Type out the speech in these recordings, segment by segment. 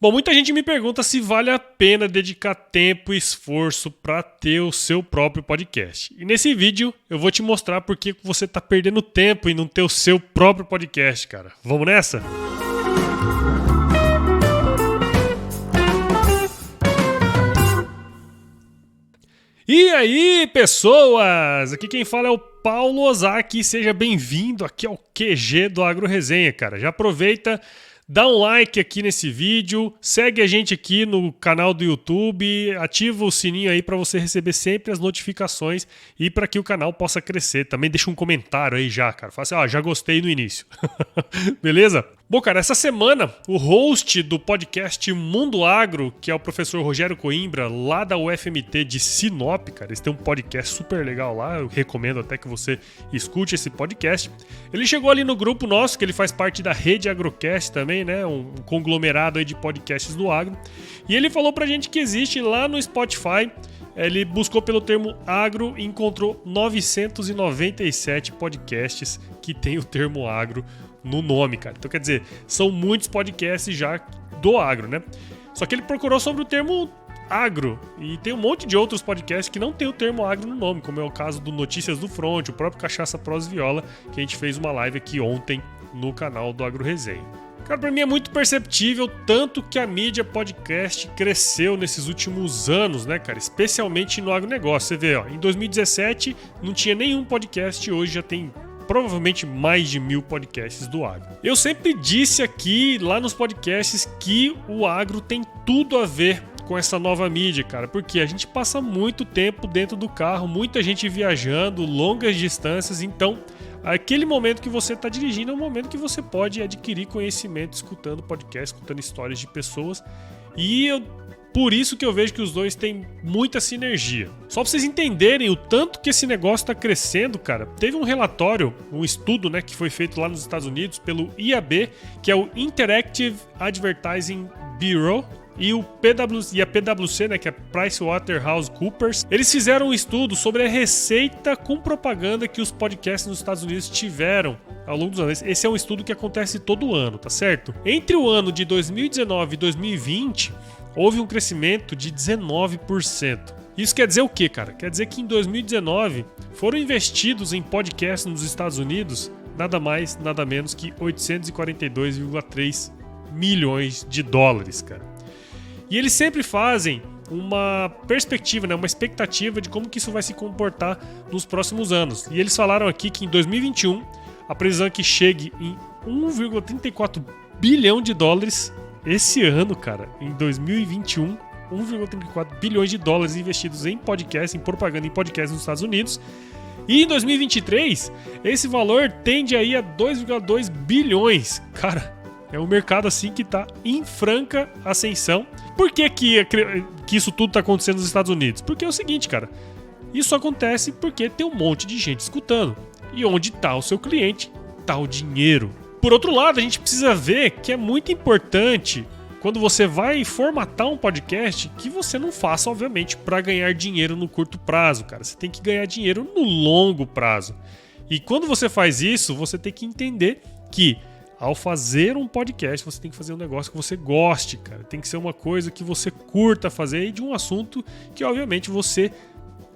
Bom, muita gente me pergunta se vale a pena dedicar tempo e esforço para ter o seu próprio podcast. E nesse vídeo eu vou te mostrar por que você está perdendo tempo em não ter o seu próprio podcast, cara. Vamos nessa? E aí, pessoas! Aqui quem fala é o Paulo Ozaki. Seja bem-vindo aqui ao QG do Agro Resenha, cara. Já aproveita, dá um like aqui nesse vídeo, segue a gente aqui no canal do YouTube, ativa o sininho aí para você receber sempre as notificações e para que o canal possa crescer. Também deixa um comentário aí já, cara. Fala assim, já gostei no início. Beleza? Bom, cara, essa semana o host do podcast Mundo Agro, que é o professor Rogério Coimbra, lá da UFMT de Sinop, cara, eles têm um podcast super legal lá, eu recomendo até que você escute esse podcast. Ele chegou ali no grupo nosso, que ele faz parte da Rede Agrocast também, né, um conglomerado aí de podcasts do agro, e ele falou pra gente que existe lá no Spotify. Ele buscou pelo termo agro e encontrou 997 podcasts que tem o termo agro no nome, cara. Então, quer dizer, são muitos podcasts já do agro, né? Só que ele procurou sobre o termo agro e tem um monte de outros podcasts que não tem o termo agro no nome, como é o caso do Notícias do Front, o próprio Cachaça Prosa Viola, que a gente fez uma live aqui ontem no canal do Agro Resenha. Cara, pra mim é muito perceptível tanto que a mídia podcast cresceu nesses últimos anos, né, cara? Especialmente no agronegócio. Você vê, em 2017 não tinha nenhum podcast, hoje já tem provavelmente mais de 1000 podcasts do agro. Eu sempre disse aqui, lá nos podcasts, que o agro tem tudo a ver com essa nova mídia, cara, porque a gente passa muito tempo dentro do carro, muita gente viajando, longas distâncias, então aquele momento que você está dirigindo é um momento que você pode adquirir conhecimento escutando podcast, escutando histórias de pessoas, e por isso que eu vejo que os dois têm muita sinergia. Só para vocês entenderem o tanto que esse negócio está crescendo, cara, teve um relatório, um estudo, né, que foi feito lá nos Estados Unidos pelo IAB, que é o Interactive Advertising Bureau, e a PwC, né, que é PricewaterhouseCoopers, eles fizeram um estudo sobre a receita com propaganda que os podcasts nos Estados Unidos tiveram ao longo dos anos. Esse é um estudo que acontece todo ano, tá certo? Entre o ano de 2019 e 2020, houve um crescimento de 19%. Isso quer dizer o quê, cara? Quer dizer que em 2019 foram investidos em podcasts nos Estados Unidos nada mais, nada menos que 842,3 milhões de dólares, cara. E eles sempre fazem uma perspectiva, né, uma expectativa de como que isso vai se comportar nos próximos anos. E eles falaram aqui que em 2021 a previsão é que chegue em 1,34 bilhão de dólares esse ano, cara. Em 2021, 1,34 bilhões de dólares investidos em podcast, em propaganda em podcast nos Estados Unidos. E em 2023, esse valor tende aí a 2,2 bilhões. Cara, é um mercado assim que está em franca ascensão. Por que isso tudo está acontecendo nos Estados Unidos? Porque é o seguinte, cara. Isso acontece porque tem um monte de gente escutando. E onde está o seu cliente, está o dinheiro. Por outro lado, a gente precisa ver que é muito importante, quando você vai formatar um podcast, que você não faça, obviamente, para ganhar dinheiro no curto prazo, cara. Você tem que ganhar dinheiro no longo prazo. E quando você faz isso, você tem que entender que ao fazer um podcast, você tem que fazer um negócio que você goste, cara. Tem que ser uma coisa que você curta fazer e de um assunto que, obviamente, você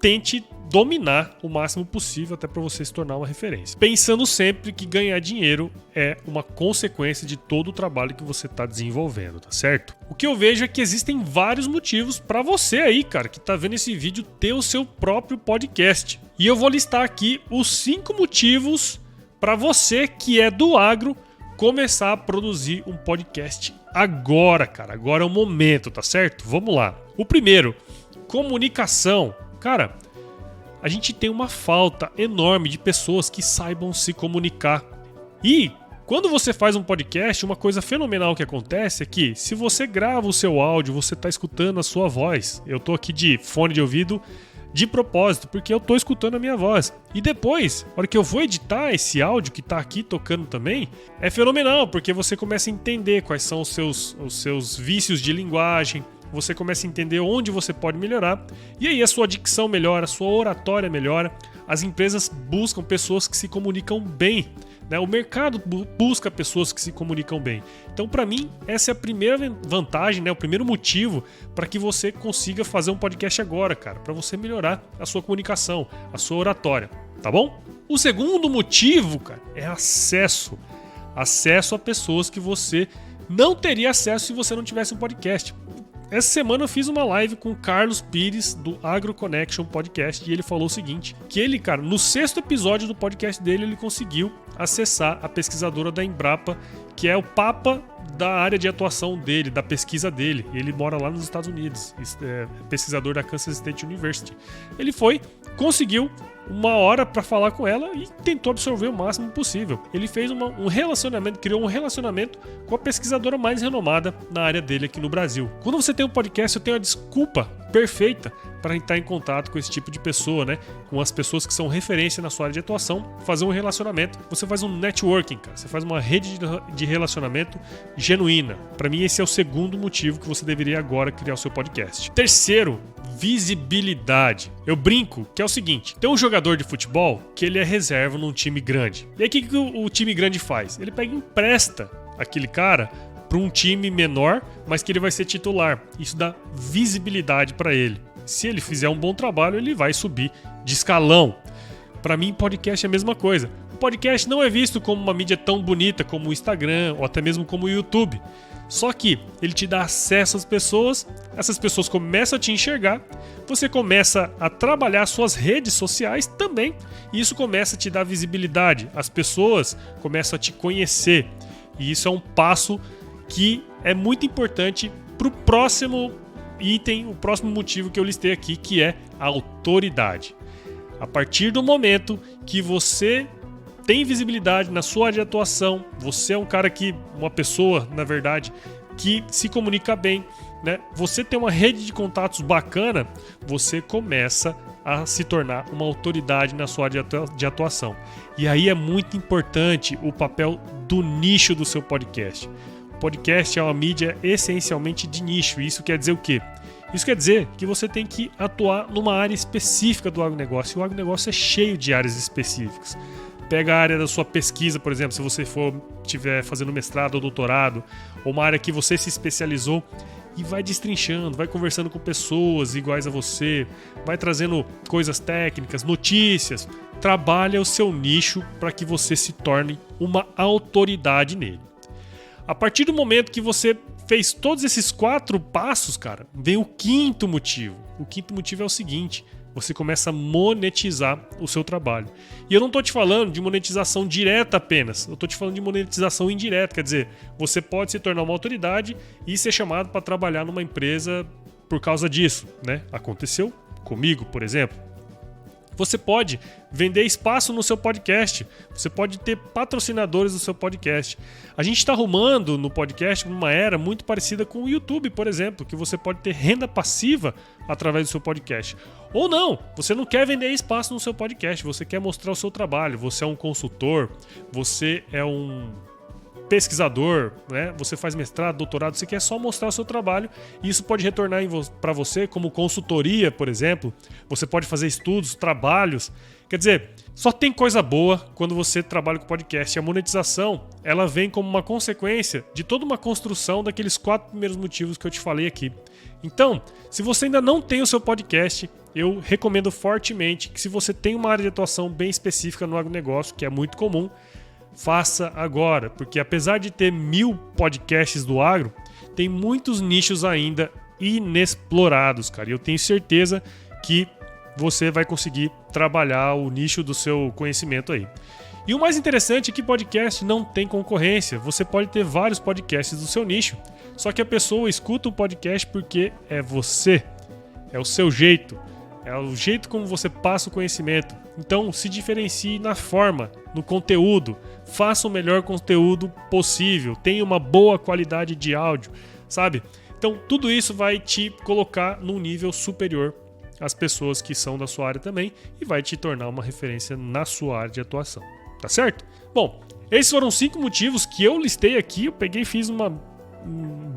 tente dominar o máximo possível até para você se tornar uma referência. Pensando sempre que ganhar dinheiro é uma consequência de todo o trabalho que você está desenvolvendo, tá certo? O que eu vejo é que existem vários motivos para você aí, cara, que tá vendo esse vídeo, ter o seu próprio podcast. E eu vou listar aqui os 5 motivos para você que é do agro começar a produzir um podcast agora, cara. Agora é o momento, tá certo? Vamos lá. O primeiro, comunicação. Cara, a gente tem uma falta enorme de pessoas que saibam se comunicar. E quando você faz um podcast, uma coisa fenomenal que acontece é que se você grava o seu áudio, você está escutando a sua voz. Eu tô aqui de fone de ouvido de propósito, porque eu tô escutando a minha voz. E depois, na hora que eu vou editar esse áudio que tá aqui tocando também, é fenomenal, porque você começa a entender quais são os seus vícios de linguagem, você começa a entender onde você pode melhorar, e aí a sua dicção melhora, a sua oratória melhora. As empresas buscam pessoas que se comunicam bem, né? O mercado busca pessoas que se comunicam bem. Então, para mim, essa é a primeira vantagem, né? O primeiro motivo para que você consiga fazer um podcast agora, cara, para você melhorar a sua comunicação, a sua oratória, tá bom? O segundo motivo, cara, é acesso. Acesso a pessoas que você não teria acesso se você não tivesse um podcast. Essa semana eu fiz uma live com o Carlos Pires do AgroConnection Podcast e ele falou o seguinte, que ele, cara, no 6º episódio do podcast dele, ele conseguiu acessar a pesquisadora da Embrapa, que é o papa da área de atuação dele, da pesquisa dele. Ele mora lá nos Estados Unidos, é pesquisador da Kansas State University. Ele conseguiu uma hora para falar com ela e tentou absorver o máximo possível. Ele fez um relacionamento, criou um relacionamento com a pesquisadora mais renomada na área dele aqui no Brasil. Quando você tem um podcast, eu tenho a desculpa perfeita para entrar em contato com esse tipo de pessoa, né? Com as pessoas que são referência na sua área de atuação, fazer um relacionamento. Você faz um networking, cara. Você faz uma rede de relacionamento genuína. Para mim, esse é o segundo motivo que você deveria agora criar o seu podcast. Terceiro, visibilidade. Eu brinco que é o seguinte, tem um jogador de futebol que ele é reserva num time grande. E aí o que o time grande faz? Ele pega e empresta aquele cara para um time menor, mas que ele vai ser titular. Isso dá visibilidade para ele. Se ele fizer um bom trabalho, ele vai subir de escalão. Para mim, podcast é a mesma coisa. O podcast não é visto como uma mídia tão bonita como o Instagram ou até mesmo como o YouTube. Só que ele te dá acesso às pessoas, essas pessoas começam a te enxergar, você começa a trabalhar suas redes sociais também, e isso começa a te dar visibilidade. As pessoas começam a te conhecer, e isso é um passo que é muito importante para o próximo item, o próximo motivo que eu listei aqui, que é a autoridade. A partir do momento que você tem visibilidade na sua área de atuação, você é um cara uma pessoa, na verdade, que se comunica bem, né? Você tem uma rede de contatos bacana, você começa a se tornar uma autoridade na sua área de atuação. E aí é muito importante o papel do nicho do seu podcast. O podcast é uma mídia essencialmente de nicho. E isso quer dizer o quê? Isso quer dizer que você tem que atuar numa área específica do agronegócio. E o agronegócio é cheio de áreas específicas. Pega a área da sua pesquisa, por exemplo, se você estiver fazendo mestrado ou doutorado, ou uma área que você se especializou, e vai destrinchando, vai conversando com pessoas iguais a você, vai trazendo coisas técnicas, notícias. Trabalha o seu nicho para que você se torne uma autoridade nele. A partir do momento que você fez todos esses 4 passos, cara, vem o quinto motivo. O quinto motivo é o seguinte: você começa a monetizar o seu trabalho. E eu não estou te falando de monetização direta apenas, eu estou te falando de monetização indireta, quer dizer, você pode se tornar uma autoridade e ser chamado para trabalhar numa empresa por causa disso, né? Aconteceu comigo, por exemplo. Você pode vender espaço no seu podcast. Você pode ter patrocinadores no seu podcast. A gente está arrumando no podcast uma era muito parecida com o YouTube, por exemplo, que você pode ter renda passiva através do seu podcast. Ou não, você não quer vender espaço no seu podcast, você quer mostrar o seu trabalho. Você é um consultor, você é um pesquisador, né? Você faz mestrado, doutorado, você quer só mostrar o seu trabalho e isso pode retornar para você como consultoria, por exemplo. Você pode fazer estudos, trabalhos. Quer dizer, só tem coisa boa quando você trabalha com podcast. E a monetização, ela vem como uma consequência de toda uma construção daqueles 4 primeiros motivos que eu te falei aqui. Então, se você ainda não tem o seu podcast, eu recomendo fortemente que, se você tem uma área de atuação bem específica no agronegócio, que é muito comum, faça agora, porque apesar de ter 1000 podcasts do agro, tem muitos nichos ainda inexplorados, cara. E eu tenho certeza que você vai conseguir trabalhar o nicho do seu conhecimento aí. E o mais interessante é que podcast não tem concorrência. Você pode ter vários podcasts do seu nicho, só que a pessoa escuta o podcast porque é você, é o seu jeito, é o jeito como você passa o conhecimento. Então, se diferencie na forma, no conteúdo. Faça o melhor conteúdo possível. Tenha uma boa qualidade de áudio, sabe? Então, tudo isso vai te colocar num nível superior às pessoas que são da sua área também e vai te tornar uma referência na sua área de atuação. Tá certo? Bom, esses foram 5 motivos que eu listei aqui. Eu peguei e fiz um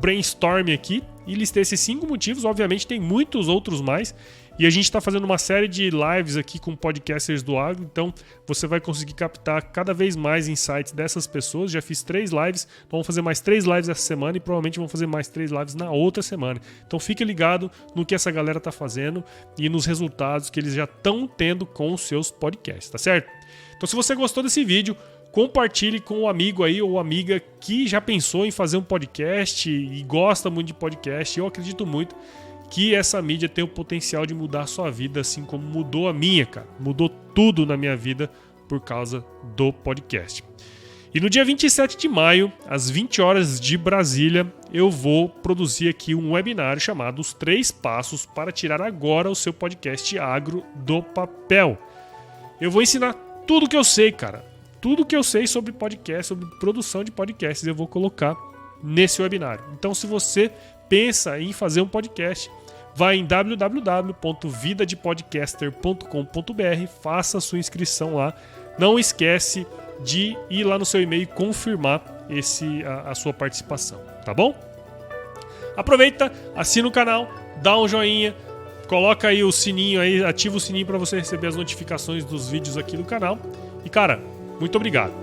brainstorm aqui e listei esses 5 motivos. Obviamente tem muitos outros mais. E a gente está fazendo uma série de lives aqui com podcasters do agro, então você vai conseguir captar cada vez mais insights dessas pessoas. Já fiz 3 lives, então vamos fazer mais 3 lives essa semana e provavelmente vamos fazer mais 3 lives na outra semana. Então fique ligado no que essa galera está fazendo e nos resultados que eles já estão tendo com os seus podcasts, tá certo? Então se você gostou desse vídeo, compartilhe com um amigo aí ou amiga que já pensou em fazer um podcast e gosta muito de podcast. Eu acredito muito que essa mídia tem o potencial de mudar a sua vida, assim como mudou a minha, cara. Mudou tudo na minha vida por causa do podcast. E no dia 27 de maio, às 20 horas de Brasília, eu vou produzir aqui um webinário chamado Os 3 Passos para Tirar Agora o Seu Podcast Agro do Papel. Eu vou ensinar tudo que eu sei, cara. Tudo que eu sei sobre podcast, sobre produção de podcasts, eu vou colocar nesse webinário. Então, se você pensa em fazer um podcast, vai em www.vidadepodcaster.com.br, faça a sua inscrição lá. Não esquece de ir lá no seu e-mail e confirmar a sua participação, tá bom? Aproveita, assina o canal, dá um joinha, coloca aí o sininho aí, ativa o sininho para você receber as notificações dos vídeos aqui do canal. E cara, muito obrigado.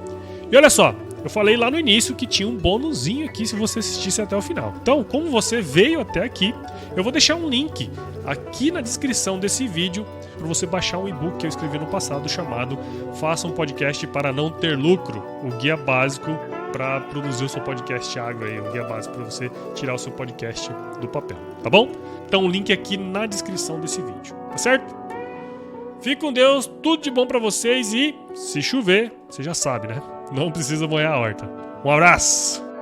E olha só, eu falei lá no início que tinha um bônusinho aqui se você assistisse até o final. Então, como você veio até aqui, eu vou deixar um link aqui na descrição desse vídeo para você baixar um e-book que eu escrevi no passado chamado Faça um Podcast para Não Ter Lucro, o guia básico para produzir o seu podcast agro aí, o guia básico para você tirar o seu podcast do papel, tá bom? Então, o link aqui na descrição desse vídeo, tá certo? Fique com Deus, tudo de bom para vocês e se chover, você já sabe, né? Não precisa molhar a horta. Um abraço!